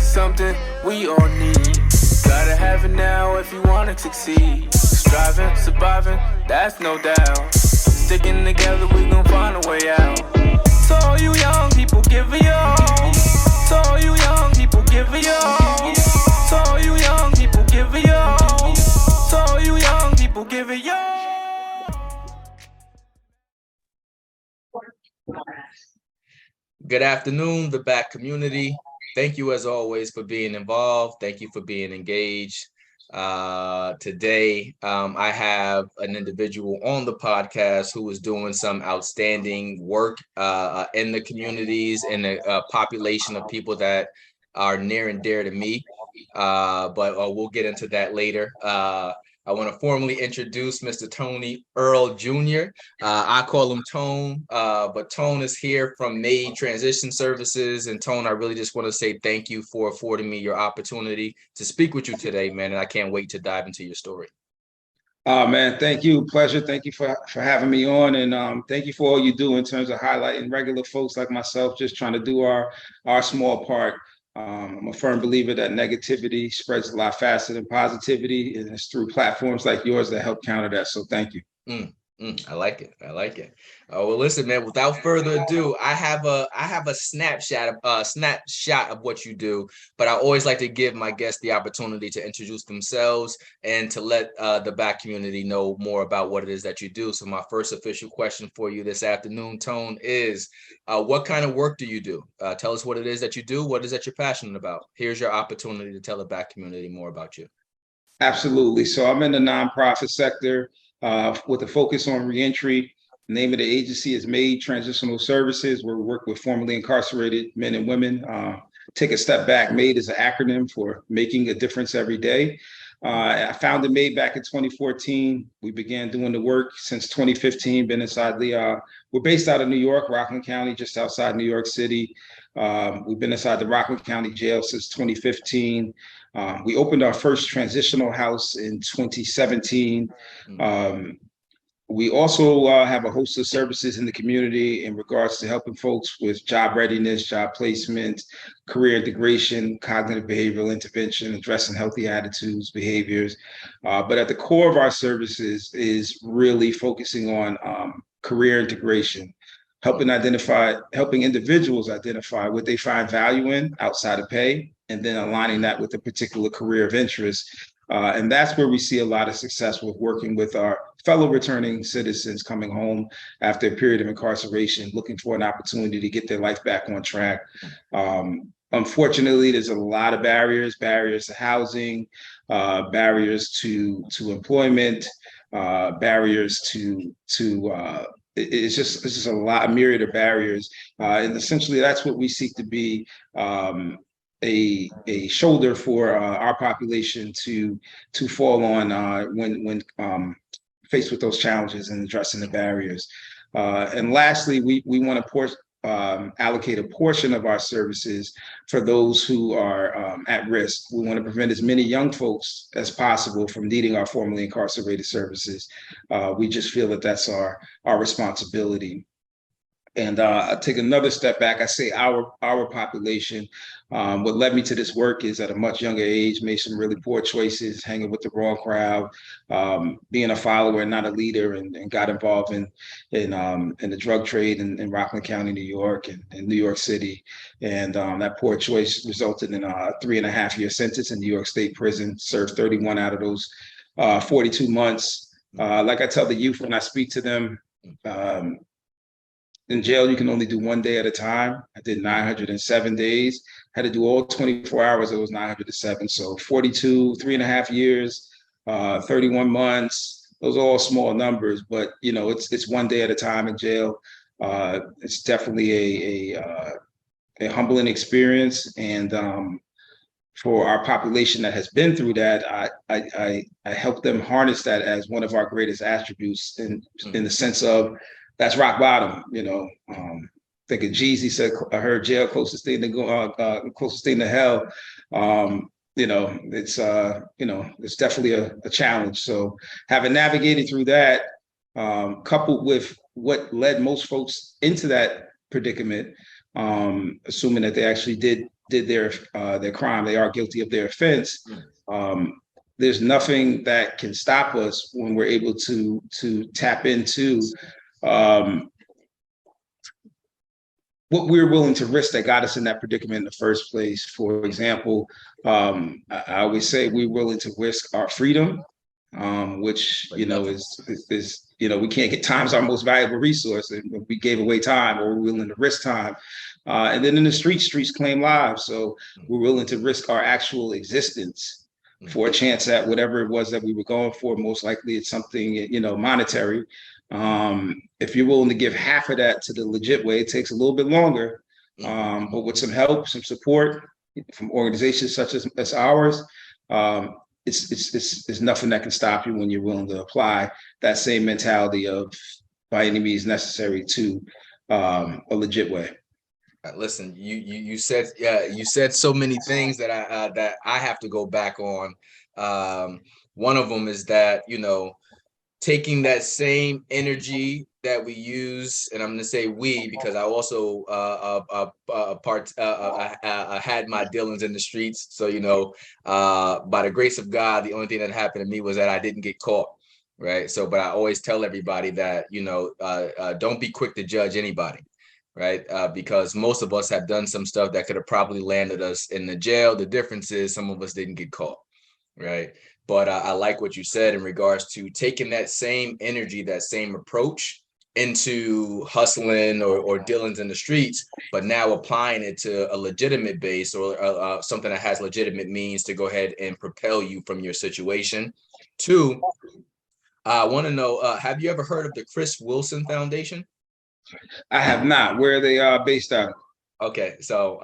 something we all need. Gotta have it now if you wanna succeed. Striving, surviving, that's no doubt. Sticking together, we gon' find a way out. To all you young people, give it your all. To all you young people, give it your all. To all you young people, give it your all. To all you young people, give it your all. Good afternoon, the back community. Thank you as always for being involved. Thank you for being engaged. Today, I have an individual on the podcast who is doing some outstanding work in the communities and a population of people that are near and dear to me. But we'll get into that later. I want to formally introduce Mr. Toney Earl Jr. I call him Tone, but Tone is here from M.A.D.E Transition Services. And Tone, I really just want to say thank you for affording me your opportunity to speak with you today, man. And I can't wait to dive into your story. Oh, man, thank you. Pleasure. Thank you for having me on. And thank you for all you do in terms of highlighting regular folks like myself, just trying to do our small part. I'm a firm believer that negativity spreads a lot faster than positivity, and it's through platforms like yours that help counter that. So thank you. I like it. I like it. Well, listen, man, without further ado, I have a snapshot of what you do, but I always like to give my guests the opportunity to introduce themselves and to let the back community know more about what it is that you do. So my first official question for you this afternoon, Tone, is what kind of work do you do? Tell us what it is that you do. What is that you're passionate about? Here's your opportunity to tell the back community more about you. Absolutely. So I'm in the nonprofit sector with a focus on reentry. The name of the agency is M.A.D.E Transitional Services, where we work with formerly incarcerated men and women. Take a step back. M.A.D.E is an acronym for Making a Difference Every Day. I founded M.A.D.E back in 2014. We began doing the work since 2015. Been inside we're based out of New York, Rockland County, just outside New York City. We've been inside the Rockland County Jail since 2015. We opened our first transitional house in 2017. We also have a host of services in the community in regards to helping folks with job readiness, job placement, career integration, cognitive behavioral intervention, addressing healthy attitudes, behaviors. But at the core of our services is really focusing on career integration, helping individuals identify what they find value in outside of pay, and then aligning that with a particular career of interest. And that's where we see a lot of success with working with our fellow returning citizens coming home after a period of incarceration, looking for an opportunity to get their life back on track. Unfortunately, there's a lot of barriers to housing, barriers to employment, barriers to it's just a myriad of barriers. And essentially, that's what we seek to be, a shoulder for our population to fall on when faced with those challenges and addressing the barriers. And lastly, we want to allocate a portion of our services for those who are at risk. We want to prevent as many young folks as possible from needing our formerly incarcerated services. We just feel that that's our responsibility. And I take another step back. I say our population. What led me to this work is at a much younger age, made some really poor choices, hanging with the wrong crowd, being a follower and not a leader, and got involved in the drug trade in Rockland County, New York, and New York City. And that poor choice resulted in a 3.5-year sentence in New York State prison. Served 31 out of those 42 months. Like I tell the youth when I speak to them, in jail, you can only do one day at a time. I did 907 days. Had to do all 24 hours. It was 907. So 42, 3.5 years, 31 months. Those are all small numbers, but it's one day at a time in jail. It's definitely a humbling experience, and for our population that has been through that, I help them harness that as one of our greatest attributes in the sense of that's rock bottom. Think of Jeezy said, I heard jail closest thing to hell. It's definitely a challenge. So having navigated through that, coupled with what led most folks into that predicament, assuming that they actually did did their crime, they are guilty of their offense. There's nothing that can stop us when we're able to tap into what we're willing to risk that got us in that predicament in the first place. For example, I always say we're willing to risk our freedom, which is we can't get time's our most valuable resource, and we gave away time, or we're willing to risk time. And then in the streets claim lives, so we're willing to risk our actual existence for a chance at whatever it was that we were going for. Most likely, it's something monetary. If you're willing to give half of that to the legit way, it takes a little bit longer, but with some help, some support from organizations such as ours, it's nothing that can stop you when you're willing to apply that same mentality of by any means necessary to a legit way. Listen, you said so many things that I have to go back on. One of them is that taking that same energy that we use, and I'm going to say we because I also had my dealings in the streets. So by the grace of God, the only thing that happened to me was that I didn't get caught. Right. So, but I always tell everybody that don't be quick to judge anybody. Right. Because most of us have done some stuff that could have probably landed us in the jail. The difference is some of us didn't get caught. Right. But I like what you said in regards to taking that same energy, that same approach into hustling or dealings in the streets, but now applying it to a legitimate base or something that has legitimate means to go ahead and propel you from your situation. Two, I want to know, have you ever heard of the Chris Wilson Foundation? I have not. Where are they based out of? Okay, so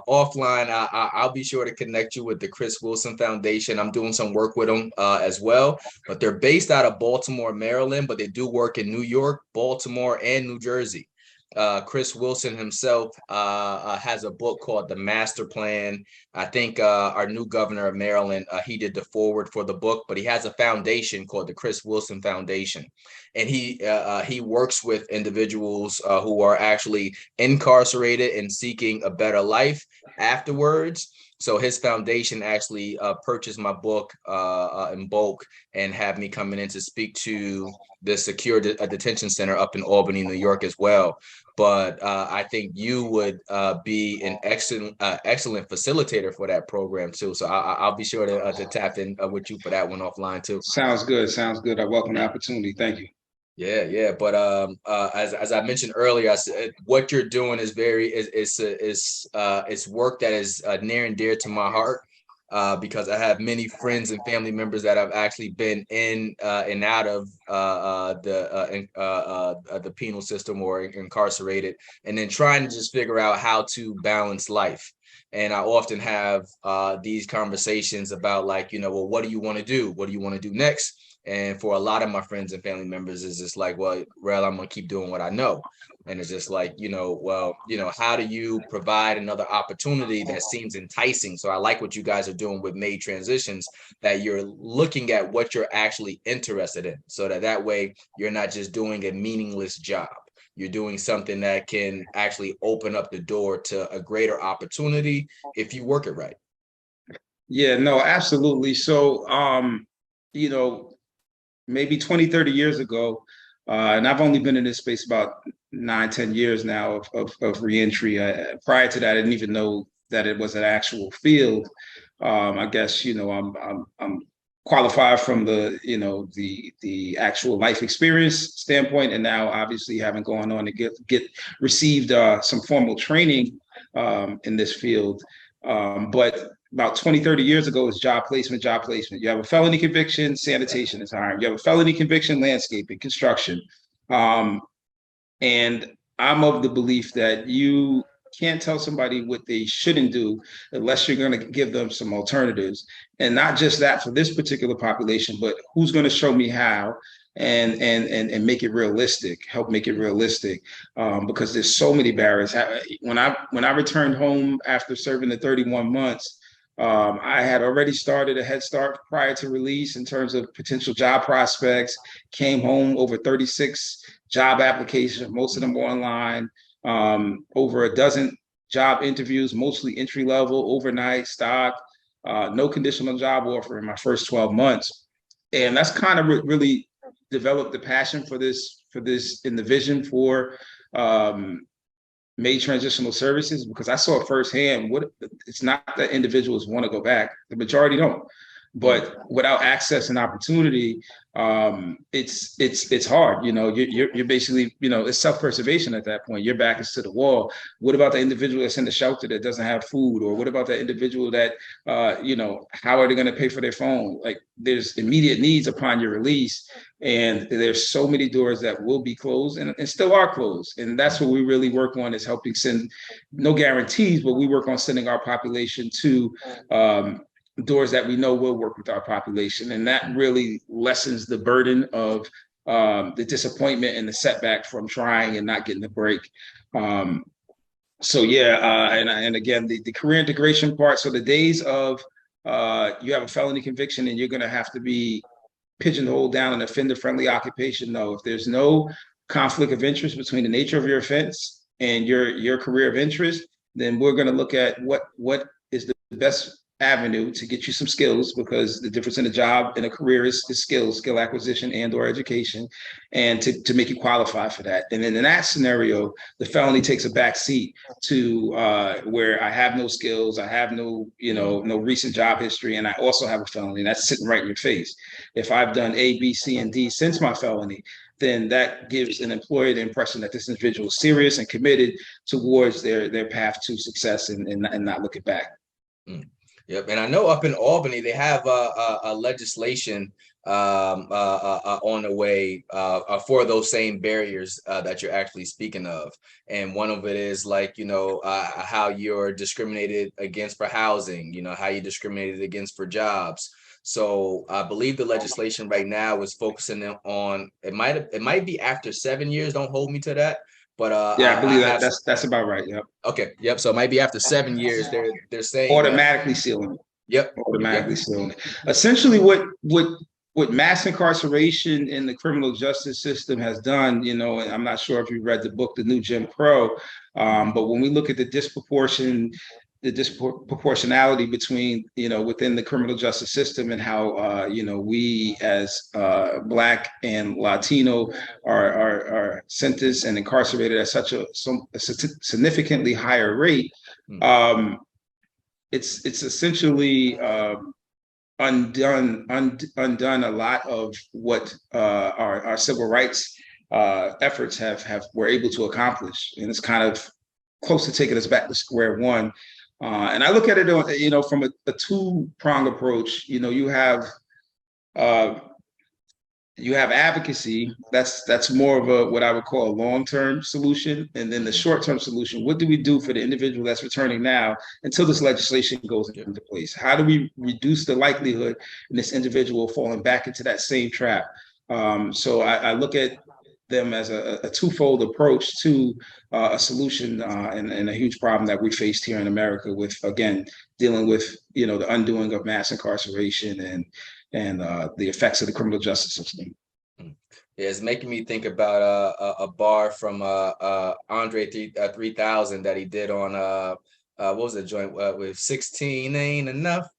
offline, I'll be sure to connect you with the Chris Wilson Foundation. I'm doing some work with them as well, but they're based out of Baltimore, Maryland, but they do work in New York, Baltimore, and New Jersey. Chris Wilson himself has a book called The Master Plan. I think our new governor of Maryland, he did the foreword for the book, but he has a foundation called the Chris Wilson Foundation. And he works with individuals who are actually incarcerated and seeking a better life afterwards. So his foundation actually purchased my book in bulk and have me coming in to speak to the secure detention center up in Albany, New York as well. But I think you would be an excellent facilitator for that program too. So I'll be sure to tap in with you for that one offline too. Sounds good. I welcome the opportunity. Thank you. Yeah. But as I mentioned earlier, I said what you're doing is it's work that is near and dear to my heart. Because I have many friends and family members that have actually been in and out of the penal system or incarcerated, and then trying to just figure out how to balance life. And I often have these conversations about well, what do you want to do? What do you want to do next? And for a lot of my friends and family members, it's just I'm going to keep doing what I know. And it's just how do you provide another opportunity that seems enticing? So I like what you guys are doing with M.A.D.E Transitions, that you're looking at what you're actually interested in, so that way you're not just doing a meaningless job. You're doing something that can actually open up the door to a greater opportunity if you work it right. Yeah, no, absolutely. So, maybe 20, 30 years ago, and I've only been in this space about 9, 10 years now of reentry. Prior to that, I didn't even know that it was an actual field. I guess, I'm qualified from the actual life experience standpoint, and now obviously having gone on to received some formal training in this field. But about 20, 30 years ago, is job placement. You have a felony conviction, sanitation is hiring. You have a felony conviction, landscaping, construction. And I'm of the belief that you can't tell somebody what they shouldn't do unless you're going to give them some alternatives. And not just that for this particular population, but who's going to show me how and make it realistic, help make it realistic, because there's so many barriers. When I returned home after serving the 31 months, I had already started a head start prior to release in terms of potential job prospects, came home over 36 job applications, most of them were online, over a dozen job interviews, mostly entry level, overnight, stock, no conditional job offer in my first 12 months. And that's kind of really developed the passion for this and the vision for M.A.D.E. Transitional Services, because I saw firsthand what it's not that individuals want to go back. The majority don't. But without access and opportunity, it's hard. You know, you're basically, you know, it's self-preservation at that point. Your back is to the wall. What about the individual that's in the shelter that doesn't have food? Or what about the individual that, you know, how are they going to pay for their phone? Like, there's immediate needs upon your release. And there's so many doors that will be closed and still are closed. And that's what we really work on, is helping send, no guarantees, but we work on sending our population to doors that we know will work with our population. And that really lessens the burden of the disappointment and the setback from trying and not getting the break. So yeah, and again, the career integration part. So the days of you have a felony conviction and you're going to have to be pigeonholed down an offender-friendly occupation. No, if there's no conflict of interest between the nature of your offense and your career of interest, then we're going to look at what is the best avenue to get you some skills, because the difference in a job and a career is skill acquisition and or education, and to make you qualify for that. And then in that scenario, the felony takes a back seat to where I have no skills, I have no recent job history, and I also have a felony, and that's sitting right in your face. If I've done A, B, C, and D since my felony, then that gives an employer the impression that this individual is serious and committed towards their path to success and not looking back. Yep, and I know up in Albany they have a legislation on the way for those same barriers that you're actually speaking of, and one of it is like, you know, how you're discriminated against for housing, you know, how you're discriminated against for jobs. So I believe the legislation right now is focusing on, it might be after 7 years. Don't hold me to that. But yeah, I believe that's about right. Yep. Okay. Yep. So it might be after 7 years. They're saying automatically sealing it. Yep. Automatically sealing it. Essentially, what mass incarceration in the criminal justice system has done, you know, and I'm not sure if you read the book, The New Jim Crow, but when we look at the disproportionality between, you know, within the criminal justice system and how, you know, we as Black and Latino are sentenced and incarcerated at such a significantly higher rate, it's essentially undone a lot of what our civil rights efforts were able to accomplish, and it's kind of close to taking us back to square one. And I look at it, you know, from a two-pronged approach. You know, you have advocacy. That's more of what I would call a long-term solution, and then the short-term solution. What do we do for the individual that's returning now until this legislation goes into place? How do we reduce the likelihood in this individual falling back into that same trap? So I look at them as a twofold approach to a solution and a huge problem that we faced here in America with, again, dealing with, you know, the undoing of mass incarceration and the effects of the criminal justice system. Yeah, it's making me think about a bar from Andre 3000 that he did on what was the joint with 16 ain't enough,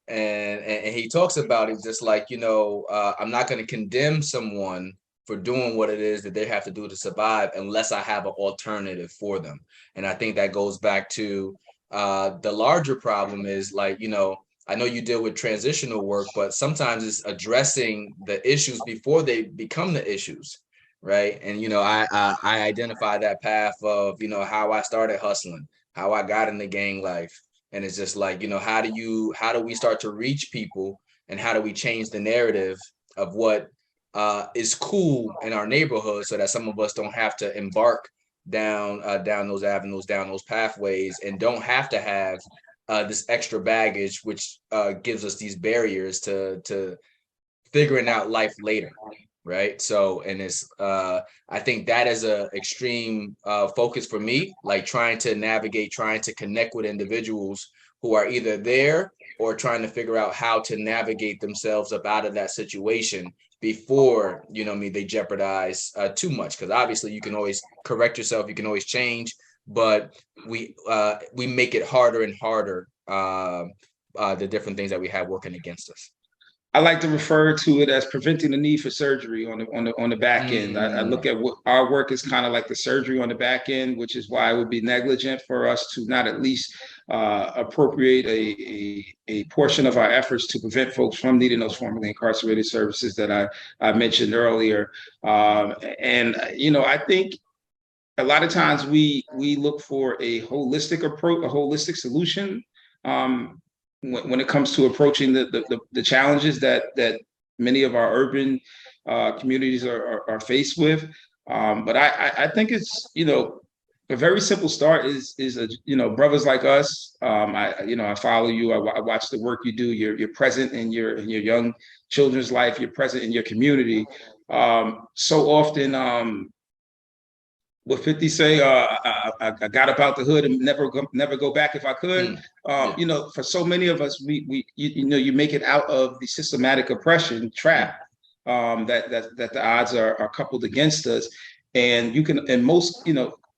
and he talks about it just like, you know, I'm not going to condemn someone for doing what it is that they have to do to survive unless I have an alternative for them. And I think that goes back to the larger problem is, like, you know, I know you deal with transitional work, but sometimes it's addressing the issues before they become the issues, right? And, you know, I identify that path of, you know, how I started hustling, how I got into gang life. And it's just like, you know, how do we start to reach people, and how do we change the narrative of what is cool in our neighborhood, so that some of us don't have to embark down those avenues, down those pathways, and don't have to have this extra baggage, which gives us these barriers to figuring out life later, right? So, and it's I think that is a extreme focus for me, like trying to navigate, trying to connect with individuals who are either there or trying to figure out how to navigate themselves up out of that situation before, you know, they jeopardize too much. Because obviously you can always correct yourself, you can always change, but we make it harder and harder, the different things that we have working against us. I like to refer to it as preventing the need for surgery on the back end. I look at what our work is kind of like the surgery on the back end, which is why it would be negligent for us to not at least appropriate a portion of our efforts to prevent folks from needing those formerly incarcerated services that I mentioned earlier. And I think a lot of times we look for a holistic approach, a holistic solution. When it comes to approaching the challenges that many of our urban communities are faced with. But I think it's, a very simple start is brothers like us. I follow you. I watch the work you do. You're present in your young children's life. You're present in your community. So often, what 50 say, I got up out the hood and never go back if I could. For so many of us, you make it out of the systematic oppression trap that the odds are coupled against us, and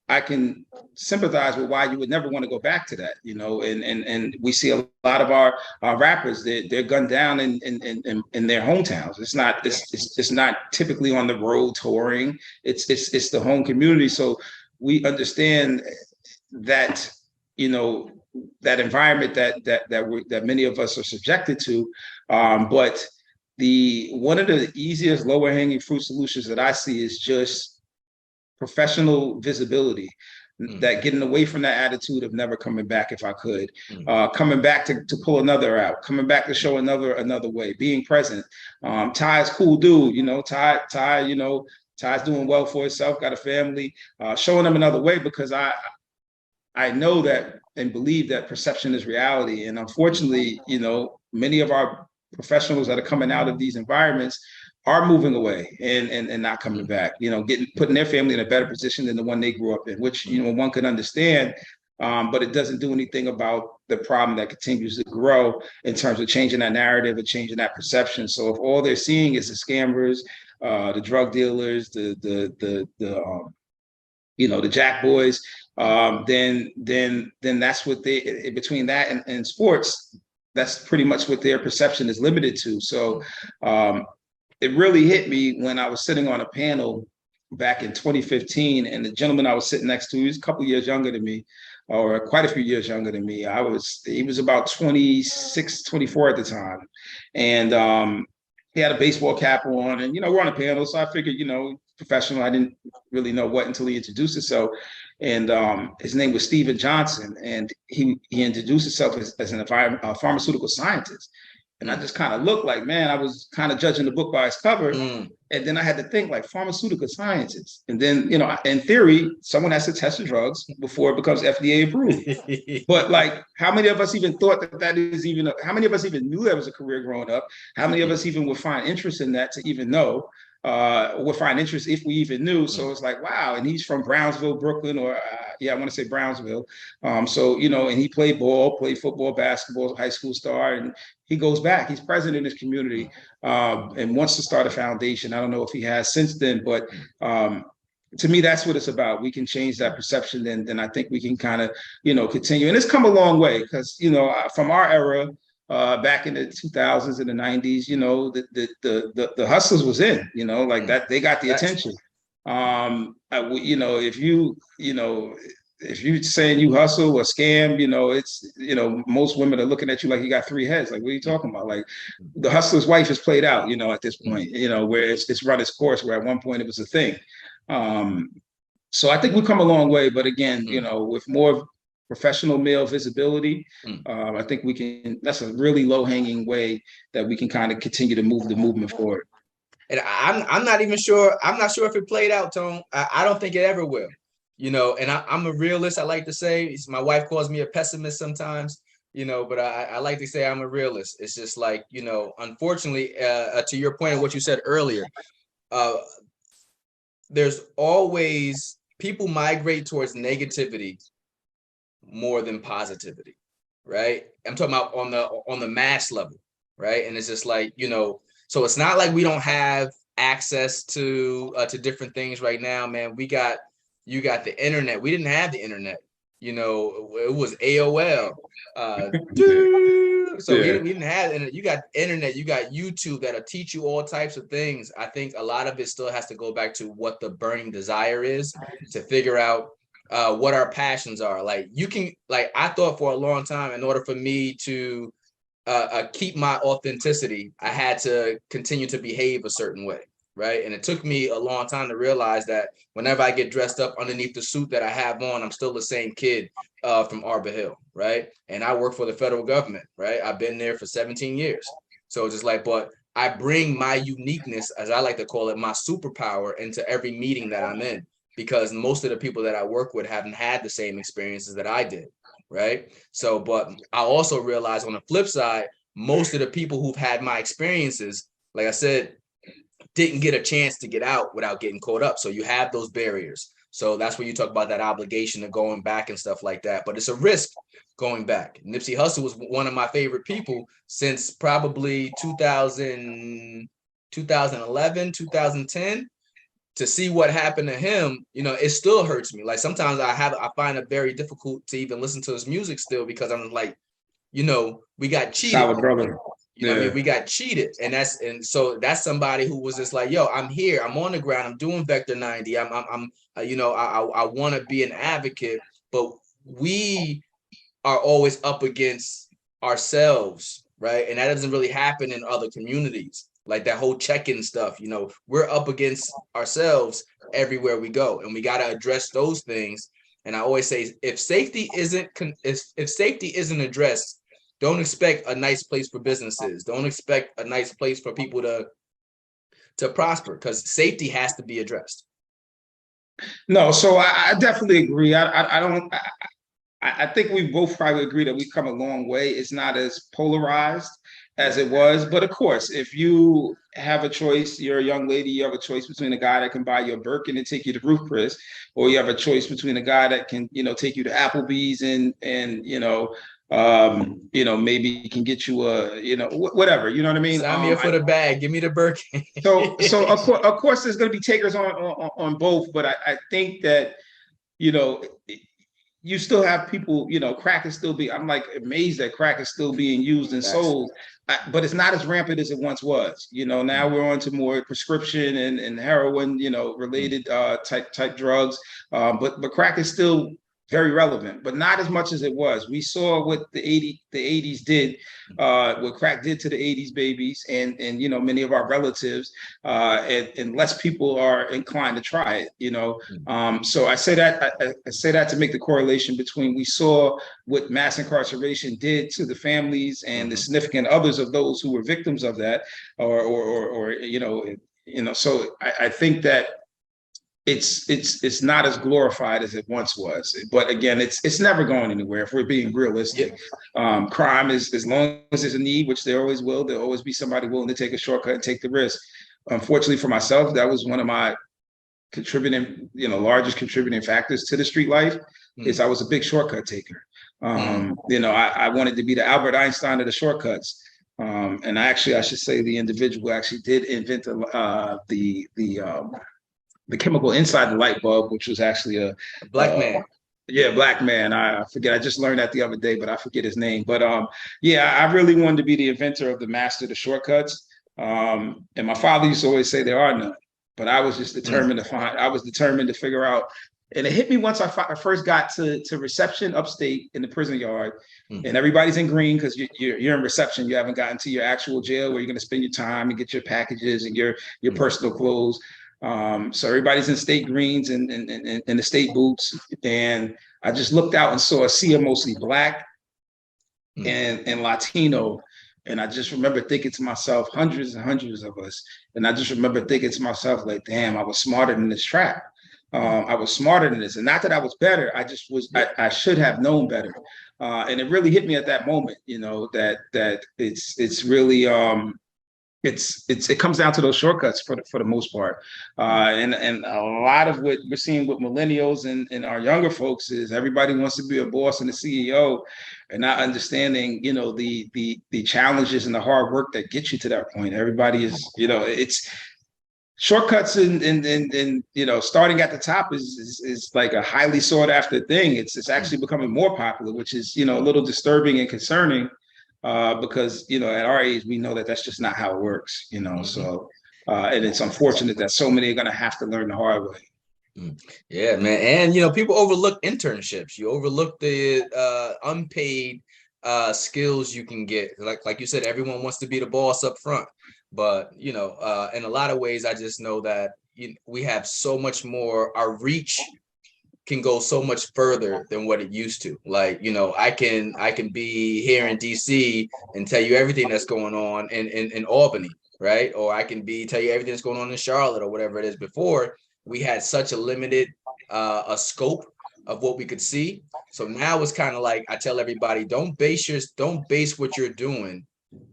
I can sympathize with why you would never want to go back to that, and we see a lot of our rappers, they're gunned down in their hometowns. It's not typically on the road touring. It's the home community. So we understand that, that environment that many of us are subjected to. But one of the easiest lower hanging fruit solutions that I see is just professional visibility, that getting away from that attitude of never coming back if I could, coming back to pull another out, coming back to show another way, being present. Ty's cool dude, Ty, Ty's doing well for himself, got a family, showing him another way, because I know that and believe that perception is reality. And unfortunately, many of our professionals that are coming out of these environments are moving away and not coming back, putting their family in a better position than the one they grew up in, which, one can understand, but it doesn't do anything about the problem that continues to grow in terms of changing that narrative and changing that perception. So if all they're seeing is the scammers, the drug dealers, the jack boys, then that's what between that and sports, that's pretty much what their perception is limited to. So it really hit me when I was sitting on a panel back in 2015, and the gentleman I was sitting next to, he was a couple years younger than me, or quite a few years younger than me. He was about 26, 24 at the time. And he had a baseball cap on, and, we're on a panel. So I figured, professional, I didn't really know what until he introduced himself. And his name was Stephen Johnson. And he introduced himself as a pharmaceutical scientist. And I just kind of looked like, man, I was kind of judging the book by its cover. And then I had to think, like, pharmaceutical scientists. And then, in theory, someone has to test the drugs before it becomes FDA approved. But, like, how many of us even thought that is even, how many of us even knew that was a career growing up? How many of us even would find interest in that to even know? Would find interest if we even knew. So it's like, wow. And he's from Brownsville, Brooklyn, or I want to say Brownsville. So, and he played football, basketball, high school star, and he goes back. He's present in his community and wants to start a foundation. I don't know if he has since then, but to me, that's what it's about. We can change that perception, then I think we can kind of, continue. And it's come a long way, because, from our era, back in the 2000s and the 90s, the hustlers was in, like that, they got the attention. If you saying you hustle or scam, it's, most women are looking at you like you got three heads. Like, what are you talking about? Like, the hustler's wife is played out, at this point, where it's run its course, where at one point it was a thing. So I think we've come a long way, but again, with more professional male visibility, I think that's a really low hanging way that we can kind of continue to move the movement forward. And I'm not even sure. I'm not sure if it played out, Tone. I don't think it ever will. And I'm a realist. I like to say, my wife calls me a pessimist sometimes, but I like to say I'm a realist. It's just like, unfortunately, to your point of what you said earlier, there's always, people migrate towards negativity more than positivity, right? I'm talking about on the mass level, right? And it's just like, so it's not like we don't have access to different things right now, man. We got You got the internet. We didn't have the internet. You know, it was AOL. So we didn't have internet. You got internet, you got YouTube that'll teach you all types of things. I think a lot of it still has to go back to what the burning desire is, to figure out what our passions are. Like I thought for a long time, in order for me to keep my authenticity, I had to continue to behave a certain way. Right. And it took me a long time to realize that whenever I get dressed up underneath the suit that I have on, I'm still the same kid from Arbor Hill. Right. And I work for the federal government. Right. I've been there for 17 years. So it's just like, but I bring my uniqueness, as I like to call it, my superpower, into every meeting that I'm in, because most of the people that I work with haven't had the same experiences that I did. Right. So, but I also realize on the flip side, most of the people who've had my experiences, like I said, didn't get a chance to get out without getting caught up. So you have those barriers. So that's where you talk about that obligation of going back and stuff like that. But it's a risk going back. Nipsey Hussle was one of my favorite people since probably 2011, 2010. To see what happened to him, you know, it still hurts me. Like sometimes I find it very difficult to even listen to his music still, because I'm like, you know, we got cheated. Solid brother. You know what I mean? We got cheated. And so that's somebody who was just like, yo, I'm here. I'm on the ground. I'm doing Vector 90. I'm you know, I want to be an advocate, but we are always up against ourselves, right? And that doesn't really happen in other communities. Like that whole check-in stuff, you know, we're up against ourselves everywhere we go, and we got to address those things. And I always say, if safety isn't addressed, don't expect a nice place for businesses. Don't expect a nice place for people to prosper, because safety has to be addressed. No, so I definitely agree. I think we both probably agree that we've come a long way. It's not as polarized as it was, but of course, if you have a choice, you're a young lady, you have a choice between a guy that can buy you a Birkin and take you to Ruth Chris, or you have a choice between a guy that can, you know, take you to Applebee's and maybe he can get you a, you know, whatever, you know what I mean? Sign me up for the bag. Give me the Birkin. so of course, there's going to be takers on both, but I think that, you know, you still have people, you know, crack is still I'm like amazed that crack is still being used and sold, but it's not as rampant as it once was. You know, now we're on to more prescription and heroin, you know, related type drugs. But crack is still very relevant, but not as much as it was. We saw what the 80s did, what crack did to the 80s babies and you know, many of our relatives, and less people are inclined to try it, you know. So I say that to make the correlation between, we saw what mass incarceration did to the families and the significant others of those who were victims of that, or you know, so I think that it's not as glorified as it once was, but again, it's never going anywhere if we're being realistic. Crime is, as long as there's a need, which there always will, there'll always be somebody willing to take a shortcut and take the risk. Unfortunately for myself, that was one of my largest contributing factors to the street life, is I was a big shortcut taker. You know, I wanted to be the Albert Einstein of the shortcuts. And I should say the individual actually did invent the chemical inside the light bulb, which was actually a black man. Black man. I forget. I just learned that the other day, but I forget his name. But I really wanted to be the inventor of the master of the shortcuts. And my father used to always say there are none, but I was just determined to figure out. And it hit me once I first got to reception upstate in the prison yard, and everybody's in green because you're in reception. You haven't gotten to your actual jail where you're going to spend your time and get your packages and your personal clothes. So everybody's in state greens and the state boots. And I just looked out and saw a sea of mostly Black and Latino. And I just remember thinking to myself, hundreds and hundreds of us. And I just remember thinking to myself, like, damn, I was smarter than this trap. I was smarter than this. And not that I was better. I just was, I should have known better. And it really hit me at that moment, you know, that it's really, it comes down to those shortcuts for the most part, and a lot of what we're seeing with millennials and our younger folks is everybody wants to be a boss and a CEO, and not understanding, you know, the challenges and the hard work that gets you to that point. Everybody is, you know, shortcuts and starting at the top is like a highly sought after thing. It's actually becoming more popular, which is a little disturbing and concerning, because at our age we know that that's just not how it works. So and it's unfortunate that so many are going to have to learn the hard way. Yeah, man. And people overlook internships. You overlook the unpaid skills you can get. Like you said, everyone wants to be the boss up front. But in a lot of ways, I just know that we have so much more. Our reach can go so much further than what it used to. Like, I can be here in DC and tell you everything that's going on in Albany, right? Or I can tell you everything that's going on in Charlotte or whatever it is. Before, we had such a limited a scope of what we could see. So now it's kind of like I tell everybody, don't base what you're doing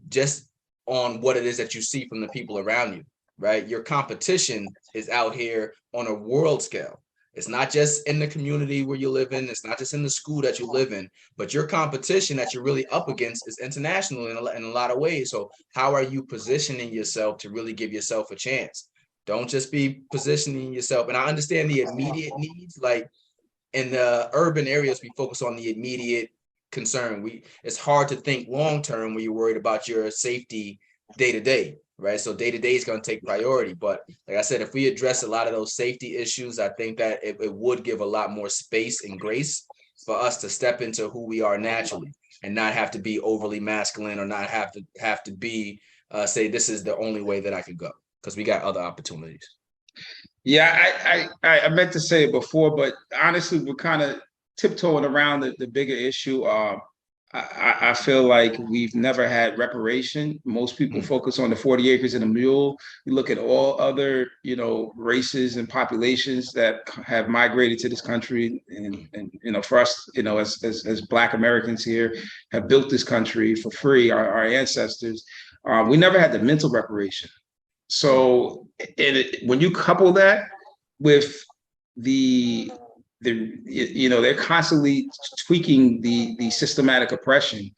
just on what it is that you see from the people around you, right? Your competition is out here on a world scale. It's not just in the community where you live in. It's not just in the school that you live in, but your competition that you're really up against is international in a lot of ways. So how are you positioning yourself to really give yourself a chance? Don't just be positioning yourself. And I understand the immediate needs, like in the urban areas, we focus on the immediate concern. It's hard to think long-term when you're worried about your safety day-to-day, right? So day-to-day is going to take priority. But like I said, if we address a lot of those safety issues, I think that it would give a lot more space and grace for us to step into who we are naturally and not have to be overly masculine or not have to be say this is the only way that I could go, because we got other opportunities. Yeah, I meant to say it before, but honestly, we're kind of tiptoeing around the bigger issue. I feel like we've never had reparation. Most people focus on the 40 acres and a mule. You look at all other, races and populations that have migrated to this country, and for us, as Black Americans here, have built this country for free. Our ancestors, we never had the mental reparation. So when you couple that with they're constantly tweaking the systematic oppression.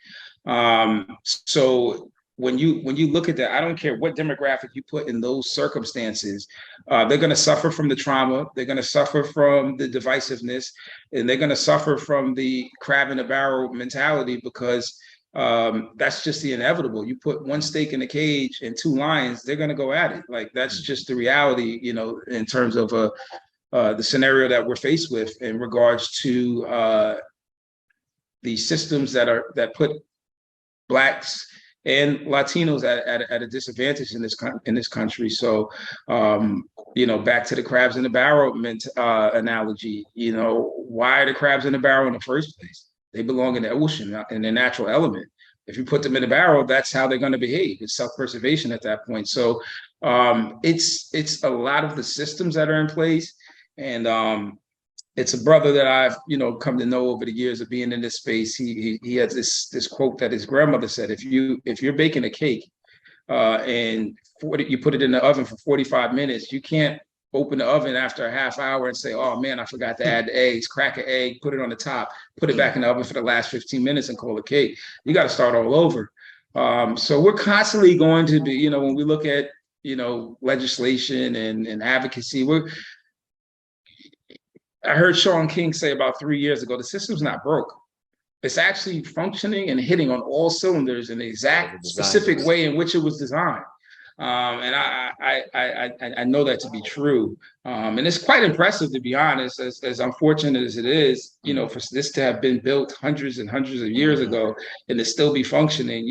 So when you look at that, I don't care what demographic you put in those circumstances, they're going to suffer from the trauma. They're going to suffer from the divisiveness, and they're going to suffer from the crab in a barrel mentality, because that's just the inevitable. You put one snake in a cage and two lions, they're going to go at it. Like, that's just the reality, in terms of the scenario that we're faced with in regards to the systems that put Blacks and Latinos at a disadvantage in this country. So, back to the crabs in the barrel analogy. Why are the crabs in the barrel in the first place? They belong in the ocean, in their natural element. If you put them in a barrel, that's how they're going to behave. It's self-preservation at that point. So it's a lot of the systems that are in place. And it's a brother that I've come to know over the years of being in this space. He has this quote that his grandmother said: if you're baking a cake and you put it in the oven for 45 minutes, you can't open the oven after a half hour and say, oh man, I forgot to add the eggs, crack an egg, put it on the top, put it back in the oven for the last 15 minutes and call it cake. You got to start all over. So we're constantly going to be, when we look at, legislation and advocacy, I heard Sean King say about 3 years ago, the system's not broke. It's actually functioning and hitting on all cylinders in the exact specific way in which it was designed. And I know that to be true. And it's quite impressive, to be honest, as unfortunate as it is, for this to have been built hundreds and hundreds of years ago and to still be functioning.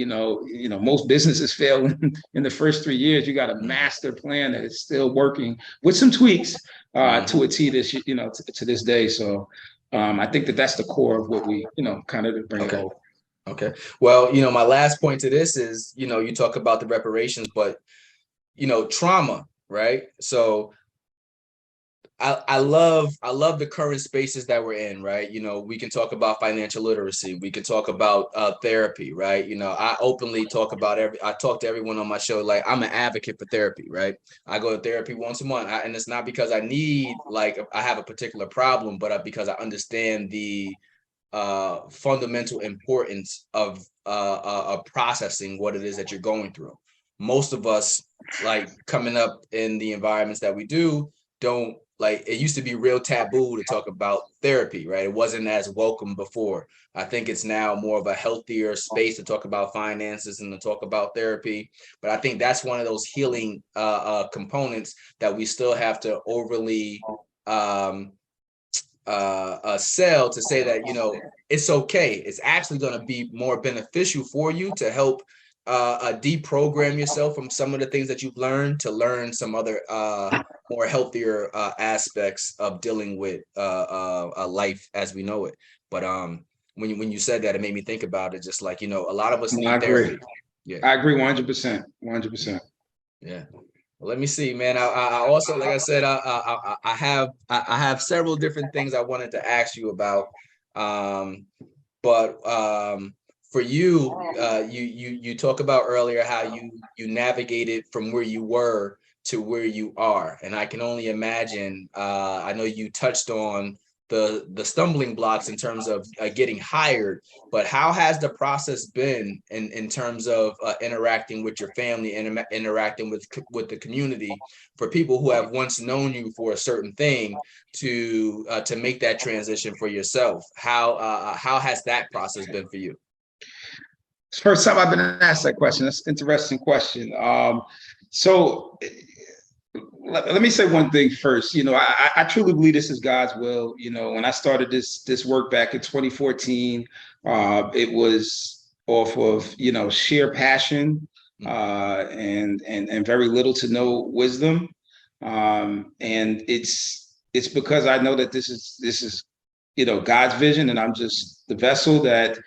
Most businesses fail in the first 3 years. You got a master plan that is still working with some tweaks to a T this, to this day. So I think that's the core of what we, kind of bring it over. Okay. Well, my last point to this is, you talk about the reparations, but, trauma, right? So I love the current spaces that we're in, right? We can talk about financial literacy. We can talk about therapy, right? I openly talk about I talk to everyone on my show, like I'm an advocate for therapy, right? I go to therapy once a month, and it's not because I need, like, I have a particular problem, but because I understand the fundamental importance of processing what it is that you're going through. most of us, like coming up in the environments that we do, don't like, it used to be real taboo to talk about therapy, right? It wasn't as welcome before. I think it's now more of a healthier space to talk about finances and to talk about therapy. But I think that's one of those healing components that we still have to overly sell, to say that, you know, it's okay. It's actually going to be more beneficial for you to help deprogram yourself from some of the things that you've learned, to learn some other more healthier aspects of dealing with life as we know it. But when you said that, it made me think about it. Just like, you know, a lot of us need therapy. Yeah, I agree 100%. 100%. Yeah. Well, let me see, man. I also, like I said, I have several different things I wanted to ask you about. But for you, you talk about earlier how you navigated from where you were to where you are, and I can only imagine. I know you touched on the stumbling blocks in terms of getting hired, but how has the process been in terms of interacting with your family and interacting with the community, for people who have once known you for a certain thing to make that transition for yourself? How has that process been for you? It's the first time I've been asked that question. That's an interesting question. So let me say one thing first. You know, I truly believe this is God's will. You know, when I started this work back in 2014, it was off of, you know, sheer passion and very little to no wisdom. And it's because I know that this is, you know, God's vision, and I'm just the vessel that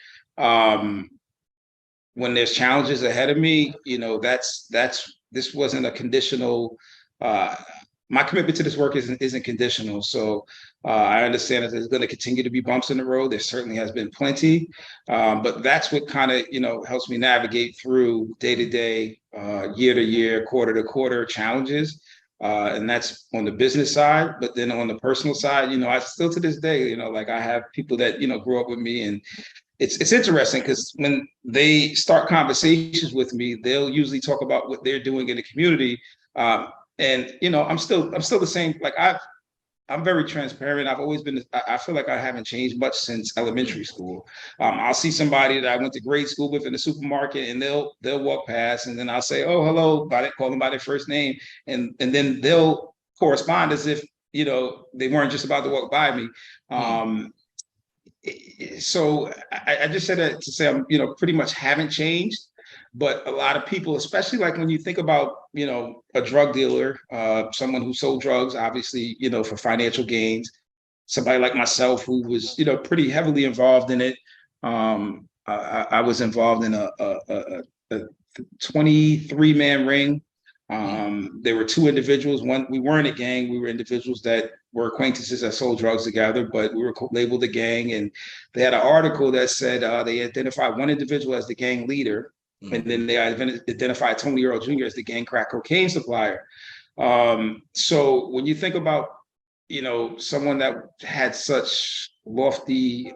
when there's challenges ahead of me, you know, this wasn't a conditional. My commitment to this work isn't conditional. So I understand that there's going to continue to be bumps in the road. There certainly has been plenty, but that's what kind of, you know, helps me navigate through day to day, year to year, quarter to quarter challenges. And that's on the business side. But then on the personal side, you know, I still to this day, you know, like I have people that, you know, grew up with me, and it's interesting because when they start conversations with me, they'll usually talk about what they're doing in the community. And you know, I'm still the same. Like I'm very transparent. I've always been. I feel like I haven't changed much since elementary school. I'll see somebody that I went to grade school with in the supermarket, and they'll walk past, and then I'll say, "Oh, hello," call them by their first name, and then they'll correspond as if, you know, they weren't just about to walk by me. So I just said that to say I'm, you know, pretty much haven't changed. But a lot of people, especially like when you think about, you know, a drug dealer, someone who sold drugs, obviously, you know, for financial gains, somebody like myself who was, you know, pretty heavily involved in it. I was involved in a 23-man ring. There were two individuals. One, we weren't a gang. We were individuals that were acquaintances that sold drugs together, but we were labeled a gang. And they had an article that said they identified one individual as the gang leader. And then they identified Toney Earl Jr. as the gang crack cocaine supplier. So when you think about, you know, someone that had such lofty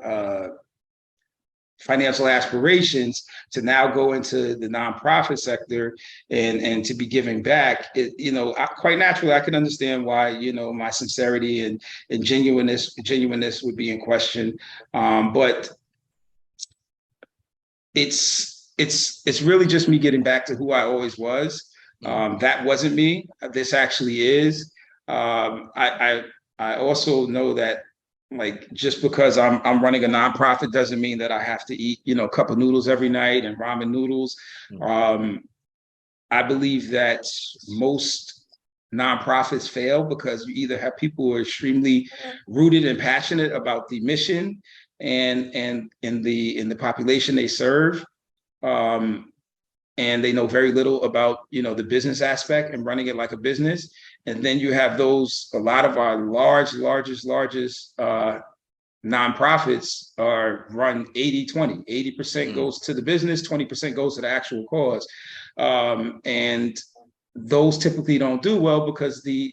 financial aspirations to now go into the nonprofit sector and to be giving back, you know, quite naturally, I can understand why, you know, my sincerity and genuineness would be in question. But it's really just me getting back to who I always was. That wasn't me. This actually is. I also know that, like, just because I'm running a nonprofit doesn't mean that I have to eat, you know, a cup of noodles every night and ramen noodles. I believe that most nonprofits fail because you either have people who are extremely rooted and passionate about the mission and in the population they serve, and they know very little about, you know, the business aspect and running it like a business. And then you have those, a lot of our largest nonprofits are run 80-20. 80% goes to the business, 20% goes to the actual cause. And those typically don't do well because the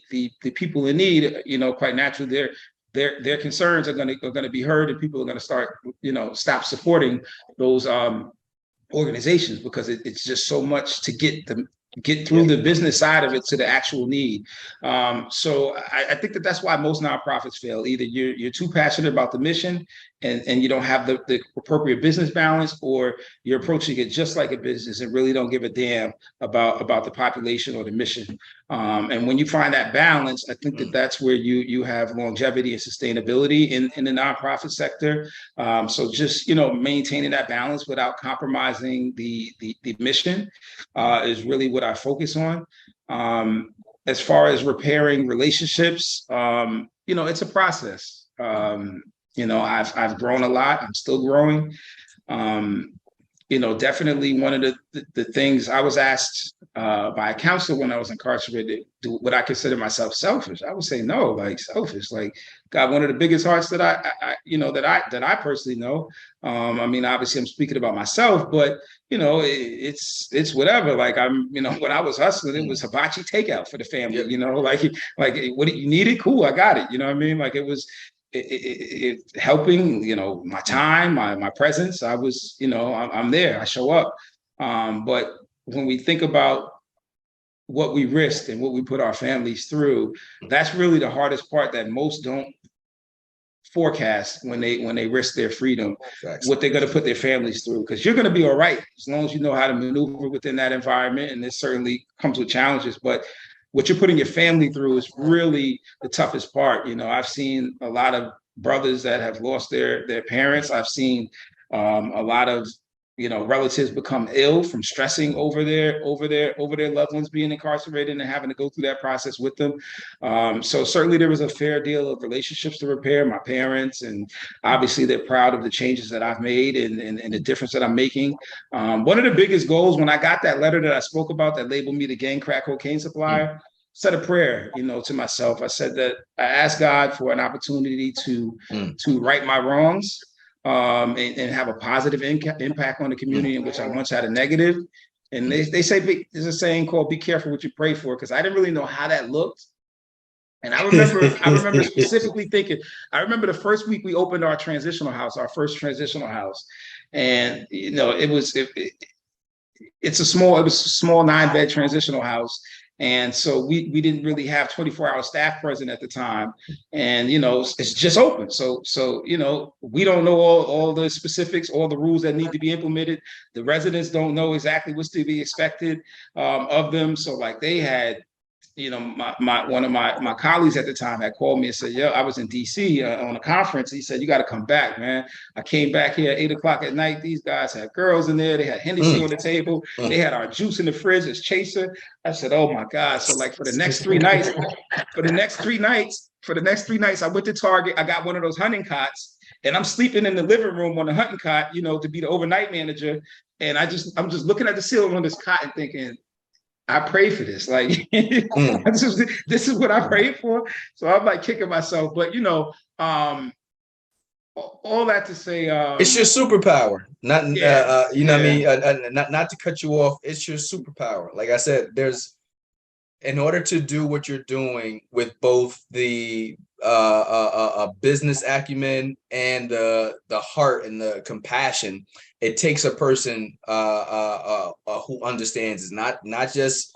people in need, you know, quite naturally, their concerns are going to be heard, and people are going to start, you know, stop supporting those organizations because it's just so much to get get through the business side of it to the actual need. So I think that that's why most nonprofits fail. Either you're too passionate about the mission and you don't have the appropriate business balance, or you're approaching it just like a business and really don't give a damn about the population or the mission. And when you find that balance, I think that that's where you have longevity and sustainability in the nonprofit sector. So just, maintaining that balance without compromising the mission is really what I focus on. As far as repairing relationships, it's a process. I've grown a lot. I'm still growing. Definitely one of the things I was asked by a counselor when I was incarcerated, would I consider myself selfish? I would say no, like selfish, like got one of the biggest hearts that I personally know. Obviously I'm speaking about myself, but it's whatever. Like when I was hustling, it was hibachi takeout for the family, like what you needed, cool, I got it. You know what I mean? Like it was helping, my time, my presence. I was, I'm there, I show up. But when we think about what we risked and what we put our families through, that's really the hardest part that most don't forecast when they risk their freedom, what they're going to put their families through. Because you're going to be all right as long as you know how to maneuver within that environment. And this certainly comes with challenges, but what you're putting your family through is really the toughest part. I've seen a lot of brothers that have lost their parents. I've seen a lot of relatives become ill from stressing over their loved ones being incarcerated and having to go through that process with them. So certainly there was a fair deal of relationships to repair. My parents, and obviously they're proud of the changes that I've made and the difference that I'm making. One of the biggest goals when I got that letter that I spoke about that labeled me the gang crack cocaine supplier, said a prayer, to myself. I said that I asked God for an opportunity to right my wrongs. And have a positive impact on the community in which I once had a negative. And they say, there's a saying called, be careful what you pray for, because I didn't really know how that looked. And I remember specifically thinking, I remember the first week we opened our transitional house, our first transitional house. And, it was a small 9-bed transitional house. And so we didn't really have 24-hour staff present at the time. And, it's just open. So we don't know all the specifics, all the rules that need to be implemented. The residents don't know exactly what's to be expected of them. So like they had, one of my colleagues at the time had called me and said, I was in DC on a conference. He said, you got to come back, man. I came back here at 8:00 at night. These guys had girls in there. They had Hennessy on the table. They had our juice in the fridge as chaser. I said, oh my God. So like for the next 3 nights, I went to Target. I got one of those hunting cots and I'm sleeping in the living room on the hunting cot, to be the overnight manager. And I'm just looking at the ceiling on this cot and thinking, I pray for this. Like, this is what I prayed for. So I'm like kicking myself. But, all that to say, it's your superpower. Not, not to cut you off. It's your superpower. Like I said, in order to do what you're doing with both the business acumen and the heart and the compassion, it takes a person who understands. It's not just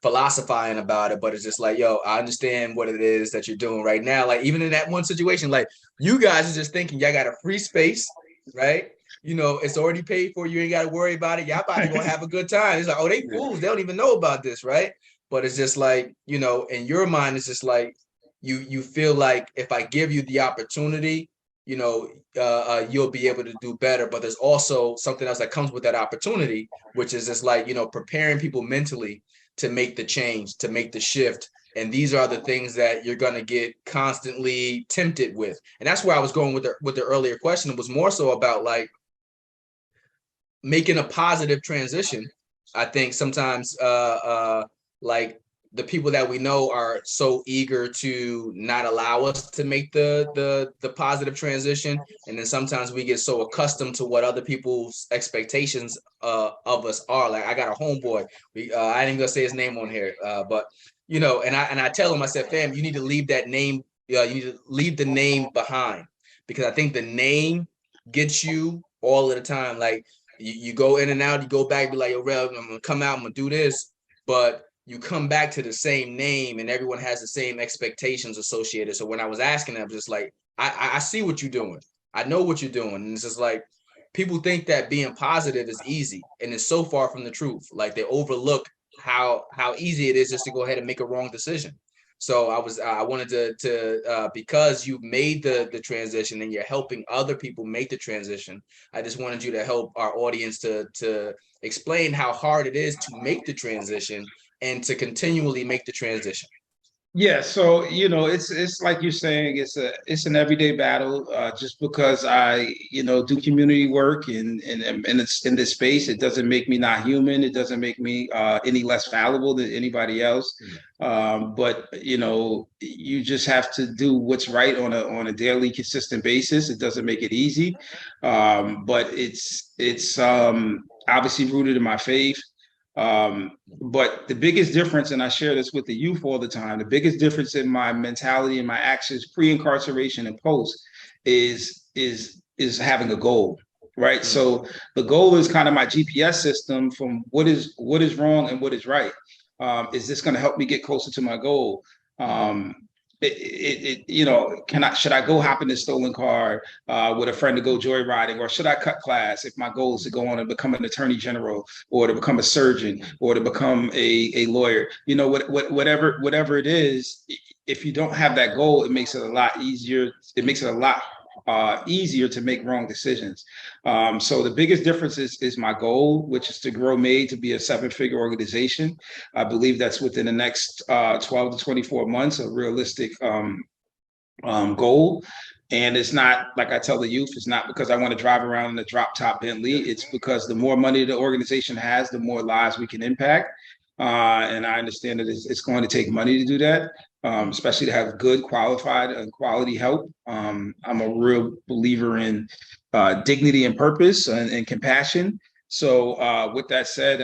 philosophizing about it, but it's just like, I understand what it is that you're doing right now. Like even in that one situation, like you guys are just thinking y'all got a free space, right? It's already paid for. You ain't got to worry about it. Y'all about to go have a good time. It's like, oh, they fools. They don't even know about this, right? But it's just like, in your mind, it's just like you feel like if I give you the opportunity, you'll be able to do better. But there's also something else that comes with that opportunity, which is just like, preparing people mentally to make the change, to make the shift. And these are the things that you're going to get constantly tempted with. And that's where I was going with the earlier question. It was more so about like making a positive transition. I think sometimes like the people that we know are so eager to not allow us to make the positive transition. And then sometimes we get so accustomed to what other people's expectations of us are. Like I got a homeboy. I ain't even gonna say his name on here, but and I tell him, I said, fam, you need to leave that name. You need to leave the name behind, because I think the name gets you all of the time. Like You go in and out, you go back, be like, yo, Rev, I'm gonna come out, I'm gonna do this, but you come back to the same name and everyone has the same expectations associated. So when I was asking them, just like, I see what you're doing. I know what you're doing. And it's just like, people think that being positive is easy, and it's so far from the truth. Like, they overlook how easy it is just to go ahead and make a wrong decision. So I wanted to because you've made the transition and you're helping other people make the transition, I just wanted you to help our audience to explain how hard it is to make the transition and to continually make the transition. Yeah, so it's like you're saying, it's an everyday battle. Just because I do community work and it's in this space, it doesn't make me not human. It doesn't make me any less valuable than anybody else. But you just have to do what's right on a daily, consistent basis. It doesn't make it easy, but it's obviously rooted in my faith. But the biggest difference, and I share this with the youth all the time, the biggest difference in my mentality and my actions pre-incarceration and post is having a goal, right? So the goal is kind of my GPS system from what is wrong and what is right. Is this going to help me get closer to my goal? Should I go hop in this stolen car with a friend to go joyriding, or should I cut class if my goal is to go on and become an attorney general, or to become a surgeon, or to become a lawyer? Whatever it is, if you don't have that goal, it makes it a lot easier. It makes it a lot easier to make wrong decisions. So the biggest difference is my goal, which is to grow M.A.D.E to be a 7-figure organization. I believe that's within the next 12 to 24 months, a realistic goal. And it's not, like I tell the youth, it's not because I want to drive around in a drop top Bentley. It's because the more money the organization has, the more lives we can impact. And I understand that it's going to take money to do that, especially to have good, qualified, and quality help. I'm a real believer in dignity and purpose and compassion. So with that said,